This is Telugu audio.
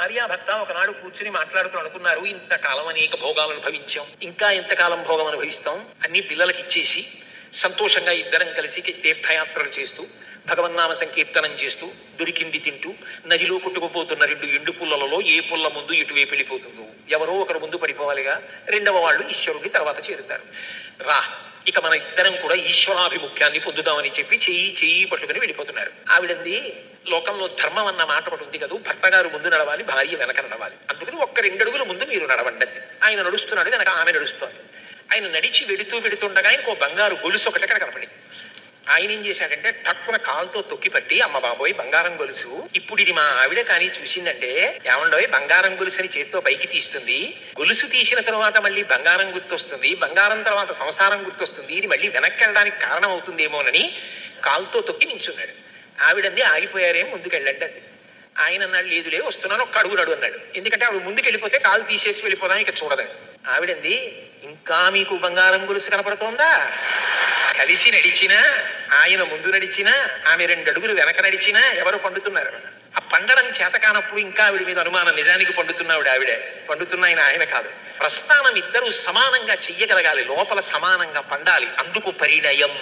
భార్యాభర్త ఒకనాడు కూర్చుని మాట్లాడుతూ అనుకున్నారు, ఇంతకాలం అనేక భోగాలు అనుభవించాం, ఇంకా ఎంతకాలం భోగం అనుభవిస్తాం, అన్ని పిల్లలకి ఇచ్చేసి సంతోషంగా ఇద్దరం కలిసి తీర్థయాత్రలు చేస్తూ భగవన్నామ సంకీర్తనం చేస్తూ దొరికింది తింటూ నదిలో కొట్టుకుపోతున్న రెండు ఎండు పుల్లలలో ఏ పుల్ల ముందు ఎటువైపు వెళ్ళిపోతుందో ఎవరో ఒకరు ముందు పడిపోవాలిగా, రెండవ వాళ్ళు ఈశ్వరుడి తర్వాత చేరుతారు. రా, ఇక మన ఇద్దరం కూడా ఈశ్వరాభిముఖ్యాన్ని పొందుదామని చెప్పి చెయ్యి పట్టుకుని వెళ్ళిపోతున్నారు. ఆవిడంది, లోకంలో ధర్మం అన్న మాట ఒకటి ఉంది కదా, భర్త గారు ముందు నడవాలి, భార్య వెనక నడవాలి, అందుకని ఒక్క రెండడుగుల ముందు మీరు నడవండి. ఆయన నడుస్తున్నాడు, వెనక ఆమె నడుస్తోంది. ఆయన నడిచి వెడుతుండగా ఆయనకు బంగారు గొలుసు ఒకటి అక్కడ కనపడి, ఆయన ఏం చేశాడంటే టక్కున కాలుతో తొక్కి పట్టి, అమ్మ బాబోయ్ బంగారం గొలుసు, ఇప్పుడు ఇది మా ఆవిడ కానీ చూసిందంటే ఏమండోయ్ బంగారం గొలుసు అని చేతితో పైకి తీస్తుంది, గొలుసు తీసిన తర్వాత మళ్ళీ బంగారం గుర్తొస్తుంది, బంగారం తర్వాత సంసారం గుర్తొస్తుంది, ఇది మళ్ళీ వెనక్కి వెళ్ళడానికి కారణం అవుతుందేమోనని కాలుతో తొక్కి నించున్నాడు. ఆవిడంది ఆగిపోయారేం, ముందుకెళ్ళండి అంది. ఆయన అన్నాడు, లేదులే వస్తున్నాను, ఒక్క అడుగు నడు అన్నాడు. ఎందుకంటే ఆవిడ ముందుకు వెళ్ళిపోతే కాలు తీసేసి వెళ్ళిపోదాం, ఇక చూడదని. ఆవిడంది, ఇంకా మీకు బంగారం గొలుసు కనపడుతోందా? కలిసి నడిచినా, ఆయన ముందు నడిచినా, ఆమె రెండు అడుగులు వెనక నడిచినా ఎవరు పండుతున్నారు? ఆ పండడం చేత కానప్పుడు ఇంకా ఆవిడ మీద అనుమానం, నిజానికి ఆవిడే పండుతున్న ఆయన కాదు. ప్రస్థానం ఇద్దరు సమానంగా చెయ్యగలగాలి, లోపల సమానంగా పండాలి, అందుకు పరిణయం